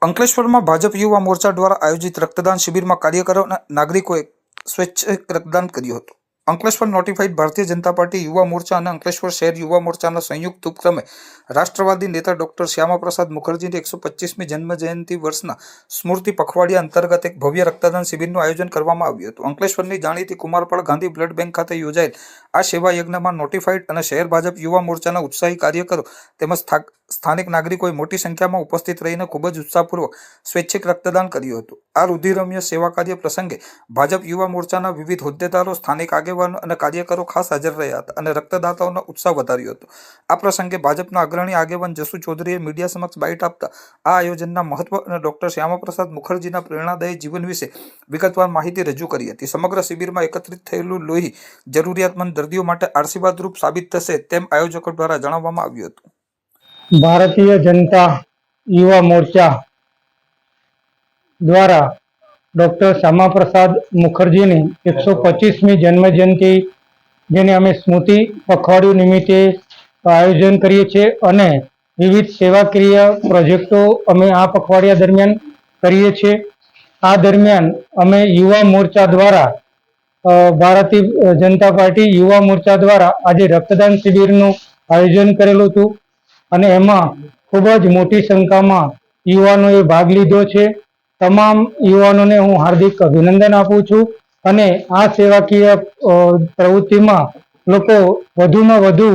અંકલેશ્વરમાં ભાજપ યુવા મોરચા દ્વારા આયોજિત રક્તદાન શિબિરમાં કાર્યકરો અને નાગરિકોએ સ્વૈચ્છિક રક્તદાન કર્યું હતું. અંકલેશ્વર નોટિફાઈડ ભારતીય જનતા પાર્ટી યુવા મોરચા અને અંકલેશ્વર શહેર યુવા મોરચાના સંયુક્ત ઉપક્રમે રાષ્ટ્રવાદી નેતા ડોક્ટર શ્યામાપ્રસાદ મુખર્જીની 125મી જન્મજયંતિ વર્ષના સ્મૃતિ પખવાડિયા અંતર્ગત એક ભવ્ય રક્તદાન શિબિરનું આયોજન કરવામાં આવ્યું હતું. અંકલેશ્વરની જાણીતી કુમારપાળ ગાંધી બ્લડ બેંક ખાતે યોજાયેલ આ સેવા યજ્ઞમાં નોટિફાઈડ અને શહેર ભાજપ યુવા મોરચાના ઉત્સાહી કાર્યકરો તેમજ સ્થાનિક નાગરિકોએ મોટી સંખ્યામાં ઉપસ્થિત રહીને ખૂબ જ ઉત્સાહપૂર્વક સ્વૈચ્છિક રક્તદાન કર્યું હતું. આ રુધિરમ્ય સેવા કાર્ય પ્રસંગે ભાજપ યુવા મોરચાના વિવિધ હોદ્દેદારો, સ્થાનિક આગેવાનો અને કાર્યકરો ખાસ હાજર રહ્યા હતા અને રક્તદાતાઓનો ઉત્સાહ વધાર્યો હતો. આ પ્રસંગે ભાજપના અગ્રણી આગેવાન જસુ ચૌધરીએ મીડિયા સમક્ષ બાઇટ આપતા આ આયોજનના મહત્વ અને ડોક્ટર શ્યામાપ્રસાદ મુખર્જીના પ્રેરણાદાયી જીવન વિશે વિગતવાર માહિતી રજૂ કરી હતી. સમગ્ર શિબિરમાં એકત્રિત થયેલું લોહી જરૂરિયાતમંદ દર્દીઓ માટે આશીર્વાદરૂપ સાબિત થશે તેમ આયોજકો દ્વારા જણાવવામાં આવ્યું હતું. ભારતીય જનતા યુવા મોરચા દ્વારા ડૉક્ટર શ્યામાપ્રસાદ મુખર્જીની 125મી જન્મજયંતિ જેને અમે સ્મૃતિ પખવાડિયું નિમિત્તે આયોજન કરીએ છીએ અને વિવિધ સેવાકીય પ્રોજેક્ટો અમે આ પખવાડિયા દરમિયાન કરીએ છીએ. આ દરમિયાન અમે યુવા મોરચા દ્વારા ભારતીય જનતા પાર્ટી યુવા મોરચા દ્વારા આજે રક્તદાન શિબિરનું આયોજન કરેલું હતું અને એમાં ખૂબ જ મોટી સંખ્યામાં યુવાનોએ ભાગ લીધો છે. તમામ યુવાનોને હું હાર્દિક અભિનંદન આપું છું અને આ સેવાકીય પ્રવૃત્તિમાં લોકો વધુમાં વધુ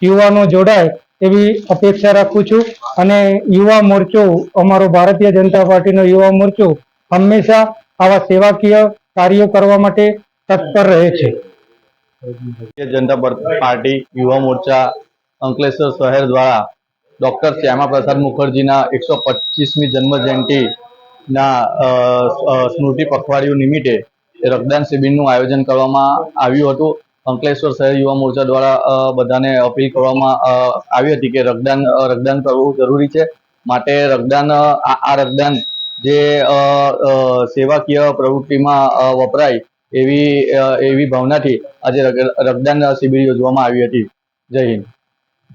યુવાનો જોડાય એવી અપેક્ષા રાખું છું અને યુવા મોરચો અમારો ભારતીય જનતા પાર્ટીનો યુવા મોરચો હંમેશા આવા સેવાકીય કાર્યો કરવા માટે તત્પર રહે છે. ભારતીય જનતા પાર્ટી યુવા મોરચા અંકલેશ્વર શહેર દ્વારા ડૉક્ટર શ્યામાપ્રસાદ મુખર્જીના 125મી જન્મજયંતિના સ્મૃતિ પખવાડિયું નિમિત્તે રક્તદાન શિબિરનું આયોજન કરવામાં આવ્યું હતું. અંકલેશ્વર શહેર યુવા મોરચા દ્વારા બધાને અપીલ કરવામાં આવી હતી કે રક્તદાન કરવું જરૂરી છે. માટે આ રક્તદાન જે સેવાકીય પ્રવૃત્તિમાં વપરાય એવી ભાવનાથી આજે રક્તદાન શિબિર યોજવામાં આવી હતી. જય હિન્દ.